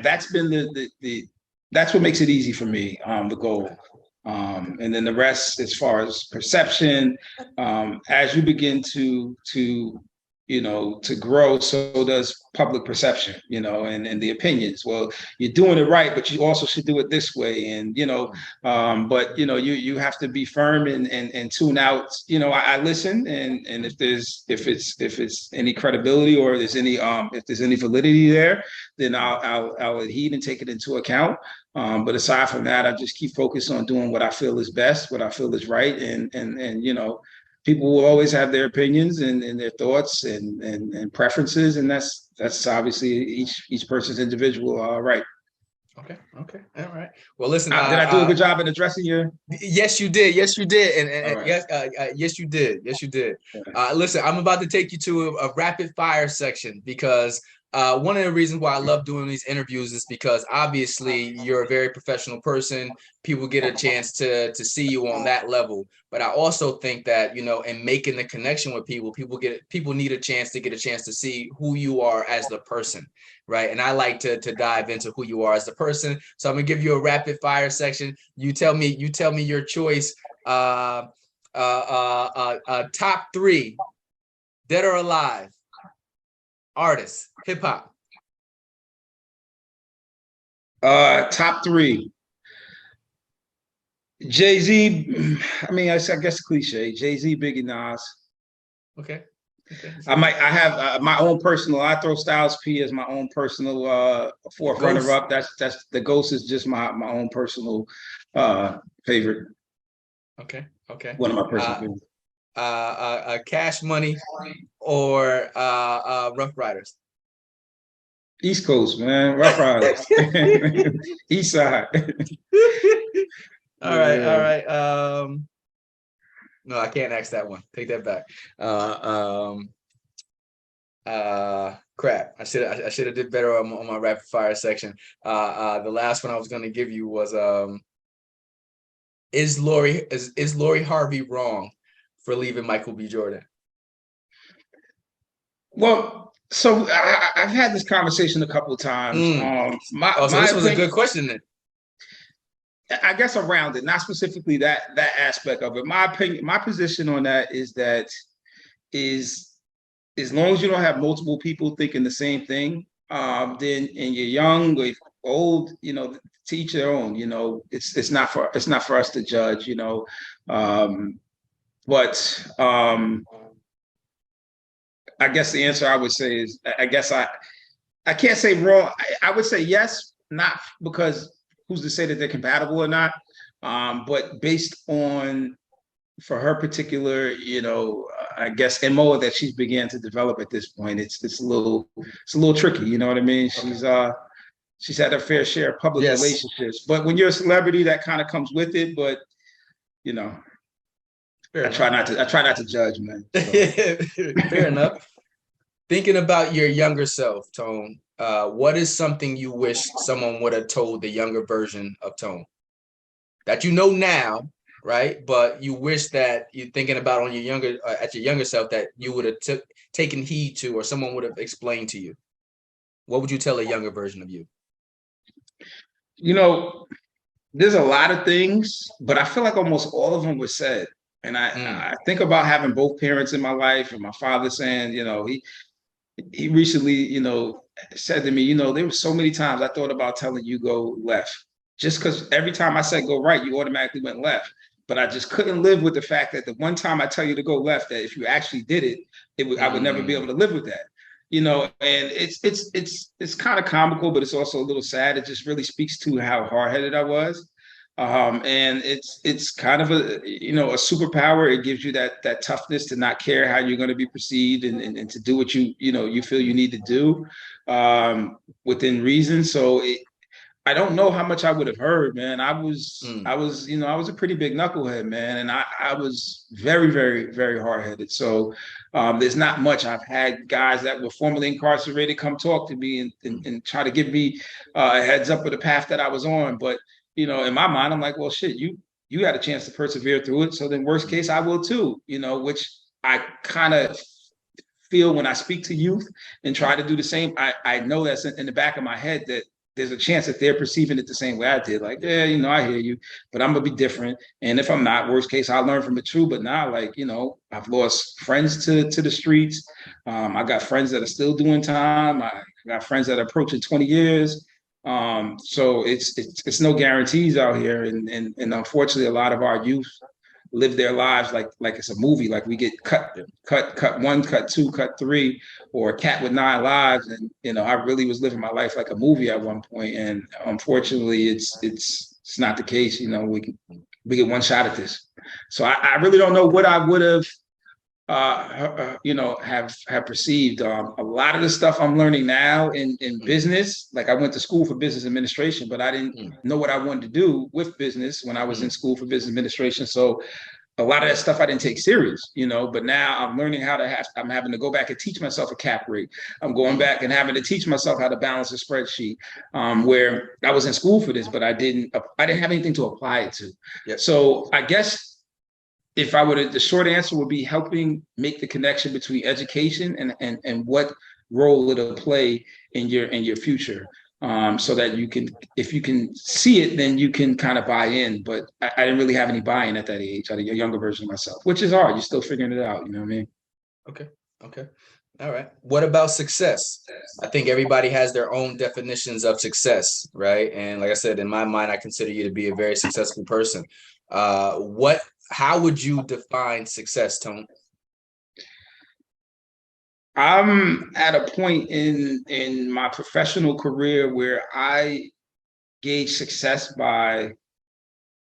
that's been that's what makes it easy for me, the goal. And then the rest, as far as perception, as you begin to grow, so does public perception, and the opinions. Well, you're doing it right, but you also should do it this way. And, but you have to be firm and tune out. I listen, and if it's any credibility, or if there's any validity there, then I'll adhere and take it into account. But aside from that, I just keep focused on doing what I feel is best, what I feel is right. And people will always have their opinions and their thoughts and preferences. And that's obviously each person's individual right. Okay. All right. Well, listen, did I do a good job in addressing your? Yes, you did. Yes, you did. And right. yes, you did. Yes, you did. Listen, I'm about to take you to a rapid fire section, because one of the reasons why I love doing these interviews is because obviously you're a very professional person. People get a chance to see you on that level. But I also think that, in making the connection with people need a chance to see who you are as the person, right? And I like to dive into who you are as the person. So I'm gonna give you a rapid fire section. You tell me your choice. Top 3, dead or alive, artists, hip hop. Top 3. Jay-Z. I mean, I guess cliche. Jay-Z, Biggie, Nas. Okay. I have my own personal. I throw Styles P as my own personal fourth runner up. That's the Ghost is just my own personal favorite. Okay. One of my personal favorites. Cash Money or Rough Riders? East Coast, man. Rough Riders. East side. All right. No, I can't ask that one. Take that back. Crap. I should have did better on my rapid fire section. The last one I was going to give you was is Lori Harvey wrong for leaving Michael B. Jordan? Well, so I've had this conversation a couple of times. This was a good question then. I guess around it, not specifically that aspect of it. My opinion, my position on that is as long as you don't have multiple people thinking the same thing, then and you're young or old, to each their own. It's not for us to judge. But I guess the answer I would say is, I guess I can't say wrong. I would say yes, not because who's to say that they're compatible or not, but based on for her particular, I guess MO that she's began to develop at this point, it's a little tricky. You know what I mean? She's had her fair share of public Yes. relationships, but when you're a celebrity, that kind of comes with it. But I try not to judge, man. So. Fair enough. Thinking about your younger self, Tone, what is something you wish someone would have told the younger version of Tone that you know now, right? But you wish that you're thinking about on your younger self that you would have taken heed to, or someone would have explained to you. What would you tell a younger version of you? There's a lot of things, but I feel like almost all of them were said. And I think about having both parents in my life, and my father saying, he recently, said to me, there were so many times I thought about telling you go left, just because every time I said go right, you automatically went left. But I just couldn't live with the fact that the one time I tell you to go left, that if you actually did it, I would never be able to live with that. And it's kind of comical, but it's also a little sad. It just really speaks to how hard-headed I was. And it's kind of a superpower. It gives you that toughness to not care how you're going to be perceived, and to do what you feel you need to do within reason. So I don't know how much I would have heard, man. I was a pretty big knucklehead, man, and I was very, very, very hard-headed. So there's not much. I've had guys that were formerly incarcerated come talk to me and try to give me a heads up of the path that I was on, but in my mind, I'm like, well, shit, you had a chance to persevere through it. So then worst case, I will too, which I kind of feel when I speak to youth and try to do the same. I know that's in the back of my head that there's a chance that they're perceiving it the same way I did. Like, yeah, I hear you, but I'm going to be different. And if I'm not, worst case, I'll learn from it too. But now, I've lost friends to the streets. I got friends that are still doing time. I got friends that are approaching 20 years. So it's no guarantees out here, and unfortunately a lot of our youth live their lives like it's a movie. Like we get cut 1, cut 2, cut 3, or a cat with 9 lives. And I really was living my life like a movie at one point, and unfortunately it's not the case. We get one shot at this. So I really don't know what I would have have perceived. A lot of the stuff I'm learning now in business, like I went to school for business administration, but I didn't know what I wanted to do with business when I was in school for business administration. So a lot of that stuff I didn't take serious, but now I'm learning I'm having to go back and teach myself a cap rate. I'm going back and having to teach myself how to balance a spreadsheet, where I was in school for this, but I didn't have anything to apply it to. Yep. So I guess if I would, the short answer would be helping make the connection between education and what role it'll play in your future, so that if you can see it, then you can kind of buy in. But I didn't really have any buy-in at that age. I had a younger version of myself, which is hard. You're still figuring it out. You know what I mean? Okay. All right. What about success? I think everybody has their own definitions of success, right? And like I said, in my mind, I consider you to be a very successful person. How would you define success, Tone? I'm at a point in my professional career where I gauge success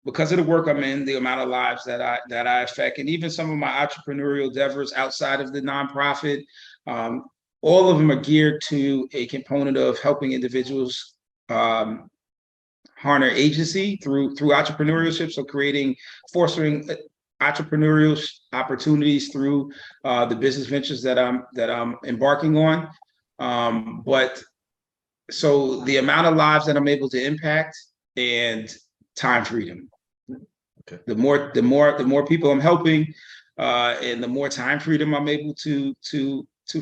because of the work I'm in, the amount of lives that I affect, and even some of my entrepreneurial endeavors outside of the nonprofit. All of them are geared to a component of helping individuals harness agency through entrepreneurship. So fostering entrepreneurial opportunities through the business ventures that I'm embarking on. But so the amount of lives that I'm able to impact and time freedom. Okay. The more people I'm helping, and the more time freedom I'm able to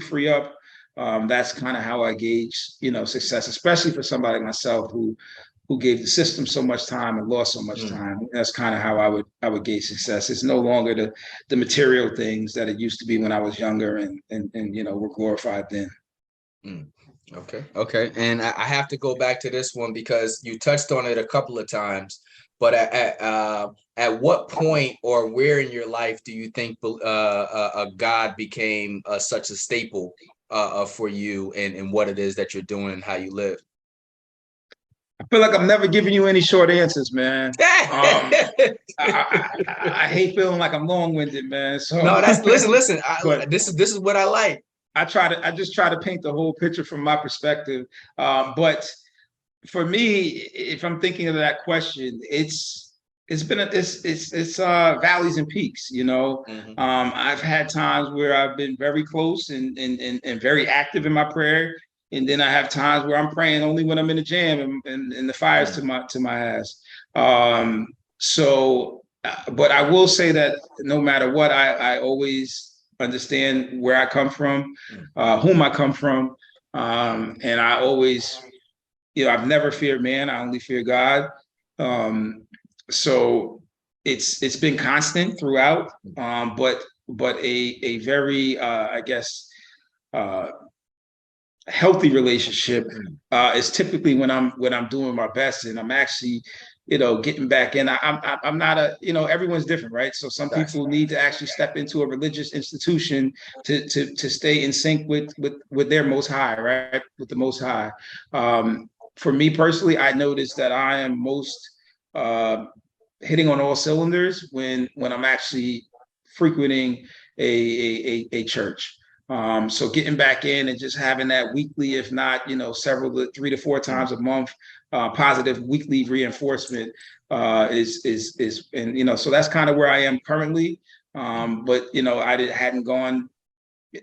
free up. That's kind of how I gauge, success, especially for somebody like myself who who gave the system so much time and lost so much time. That's kind of how I would gauge success. It's no longer the material things that it used to be when I was younger and were glorified then. Okay. And I have to go back to this one because you touched on it a couple of times. But at what point or where in your life do you think God became such a staple for you and what it is that you're doing and how you live? I feel like I'm never giving you any short answers, man. I hate feeling like I'm long-winded, man. So no, listen. This is what I like. I just try to paint the whole picture from my perspective. But for me, if I'm thinking of that question, it's valleys and peaks. I've had times where I've been very close and very active in my prayer, and then I have times where I'm praying only when I'm in the jam and the fire's to my ass. But I will say that no matter what, I always understand where I come from, whom I come from, and I always, I've never feared man. I only fear God. So it's been constant throughout, but a very healthy relationship is typically when I'm doing my best and I'm actually getting back in. I'm not everyone's different, right? So some people need to actually step into a religious institution to stay in sync with their Most High, right? With the Most High. For me personally, I noticed that I am most hitting on all cylinders when I'm actually frequenting a church. So getting back in and just having that weekly, if not, 3 to 4 times a month, positive weekly reinforcement is so that's kind of where I am currently. But I hadn't gone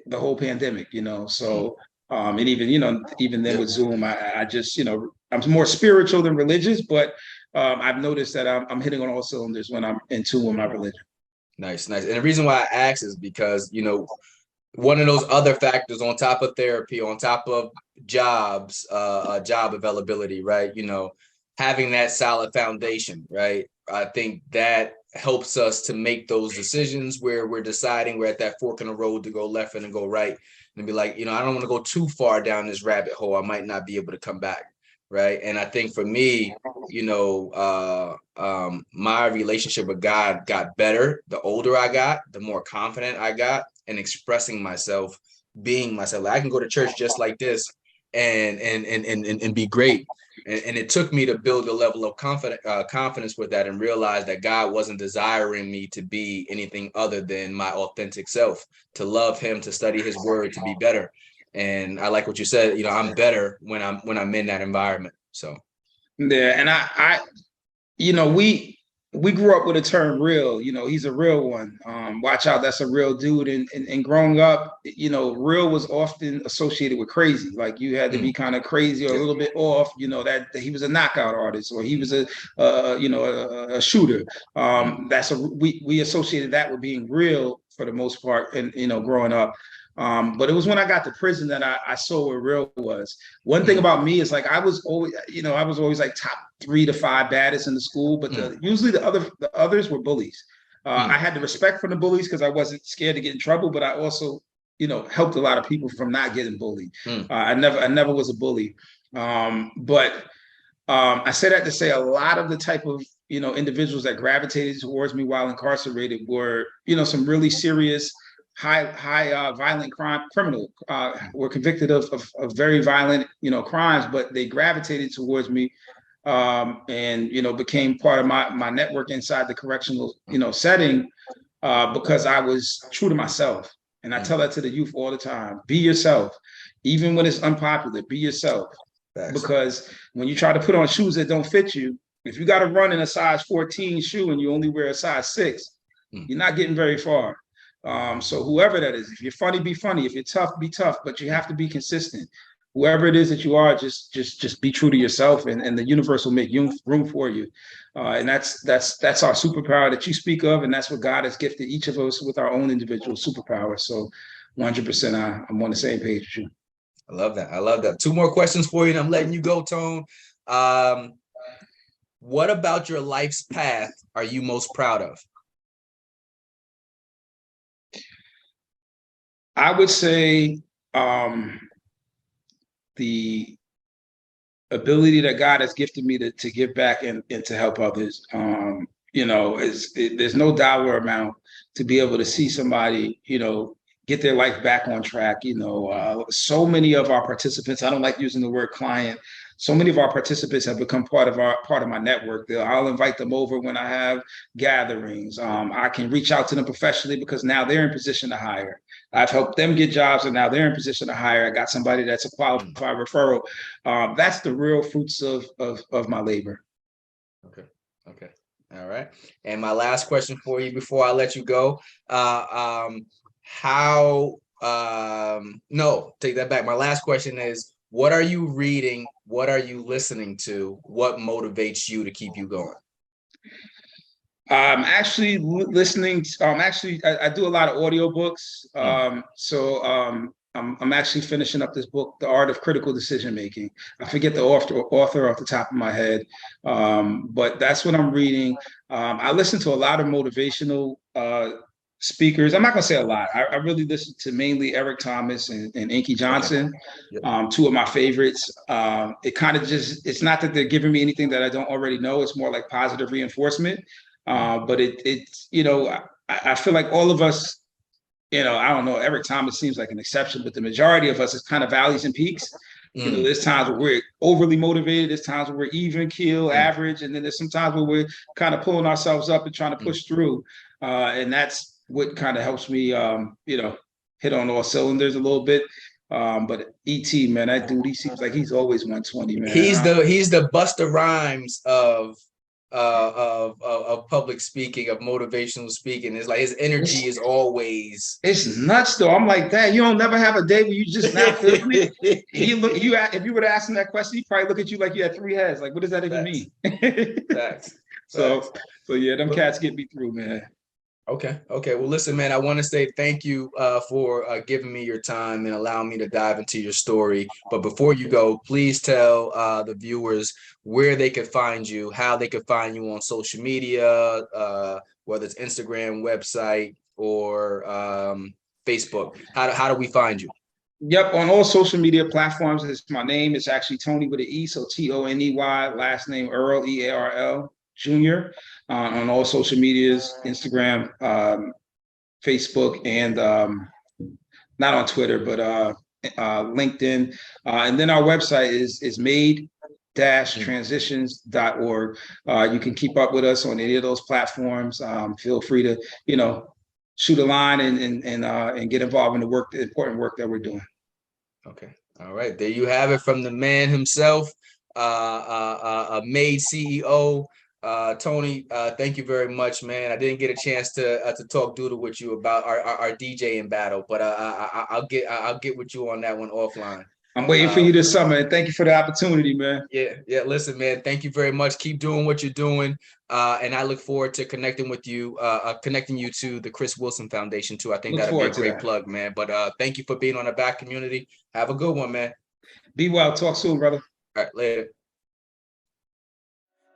the whole pandemic, so and even then with Zoom, I just I'm more spiritual than religious, but I've noticed that I'm hitting on all cylinders when I'm in tune with my religion. Nice. And the reason why I ask is because one of those other factors on top of therapy, on top of job availability, right? Having that solid foundation, right? I think that helps us to make those decisions where we're deciding we're at that fork in the road to go left and go right, and be like, I don't want to go too far down this rabbit hole. I might not be able to come back, right? And I think for me, my relationship with God got better the older I got, the more confident I got in expressing myself, being myself. Like, I can go to church just like this and be great. And it took me to build a level of confidence with that and realize that God wasn't desiring me to be anything other than my authentic self, to love him, to study his word, to be better. And I like what you said, I'm better when I'm in that environment. So yeah, and I we grew up with a term real, he's a real one. Watch out, that's a real dude. And growing up, real was often associated with crazy. Like you had to be kind of crazy or a little bit off, that he was a knockout artist or he was a shooter. We associated that with being real for the most part, and growing up. But it was when I got to prison that I saw what real was. One thing about me is like I was always like top 3 to 5 baddest in the school, but usually the others were bullies. I had the respect for the bullies because I wasn't scared to get in trouble, but I also helped a lot of people from not getting bullied. I never was a bully. But I say that to say a lot of the type of individuals that gravitated towards me while incarcerated were some really serious high violent criminal were convicted of very violent crimes, but they gravitated towards me and became part of my network inside the correctional setting because I was true to myself. And I tell that to the youth all the time: be yourself, even when it's unpopular. Be yourself. Thanks. Because when you try to put on shoes that don't fit you, if you got to run in a size 14 shoe and you only wear a size 6, you're not getting very far. So whoever that is, if you're funny, be funny. If you're tough, be tough, but you have to be consistent. Whoever it is that you are, just be true to yourself, and the universe will make room for you. And that's our superpower that you speak of, and that's what God has gifted each of us with our own individual superpower. So 100%, I'm on the same page with you. I love that. 2 more questions for you, and I'm letting you go, Tone. What about your life's path are you most proud of? I would say the ability that God has gifted me to give back and to help others. There's no dollar amount to be able to see somebody, get their life back on track. So many of our participants, I don't like using the word client. So many of our participants have become part of my network. I'll invite them over when I have gatherings. I can reach out to them professionally because now they're in position to hire. I've helped them get jobs, and now they're in position to hire. I got somebody that's a qualified referral. That's the real fruits of my labor. Okay. All right. And my last question for you before I let you go, no, take that back. My last question is, what are you reading? What are you listening to? What motivates you to keep you going? I'm actually listening. I do a lot of audiobooks. I'm actually finishing up this book, The Art of Critical Decision Making. I forget the author off the top of my head, but that's what I'm reading. I listen to a lot of motivational speakers. I'm not going to say a lot. I really listen to mainly Eric Thomas and Inky Johnson, two of my favorites. It kind of it's not that they're giving me anything that I don't already know. It's more like positive reinforcement. But I feel like all of us, I don't know, Eric Thomas seems like an exception, but the majority of us is kind of valleys and peaks. There's times where we're overly motivated. There's times where we're even keel, average. And then there's some times where we're kind of pulling ourselves up and trying to push through. And that's what kind of helps me, hit on all cylinders a little bit. But E.T., man, that dude, he seems like he's always 120, man. He's the Busta Rhymes of public speaking, of motivational speaking. It's like his energy is always. It's nuts though. I'm like, that you don't never have a day where you just not feeling it. If you were to ask him that question, he'd probably look at you like you had three heads. Like, what does that even mean? Facts. So yeah, them cats get me through, man. Okay. Well, listen, man, I want to say thank you for giving me your time and allowing me to dive into your story. But before you go, please tell the viewers where they could find you, how they could find you on social media, whether it's Instagram, website, or Facebook. How do we find you? Yep, on all social media platforms. It's my name. It's actually Toney with an E, so Toney, last name Earl, Earl Jr. On all social medias, Instagram, Facebook, and not on Twitter, but LinkedIn. And then our website is M.A.D.E-transitions.org. You can keep up with us on any of those platforms. Feel free to, shoot a line and get involved in the important work that we're doing. Okay. All right. There you have it from the man himself, M.A.D.E CEO. Toney, thank you very much, man. I didn't get a chance to talk doodle with you about our DJing battle, but I'll get with you on that one offline. I'm waiting for you this summer, and thank you for the opportunity, man. Yeah. Listen, man, thank you very much. Keep doing what you're doing, and I look forward to connecting with you, connecting you to the Chris Wilson Foundation too. I think that'll be a great plug, man. But thank you for being on the back community. Have a good one, man. Be well. Talk soon, brother. All right, later.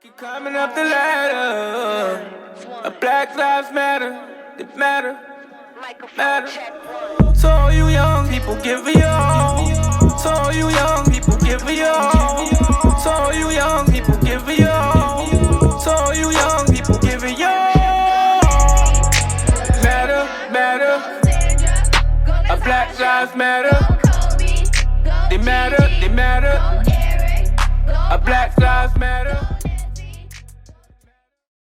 Keep climbing up the ladder. Black lives matter. They matter. So all you young people, give me all. So all you young people, give me all. So all you young people, give me all. So all you young people, give me all. Matter. Black lives matter. They matter. Black lives matter.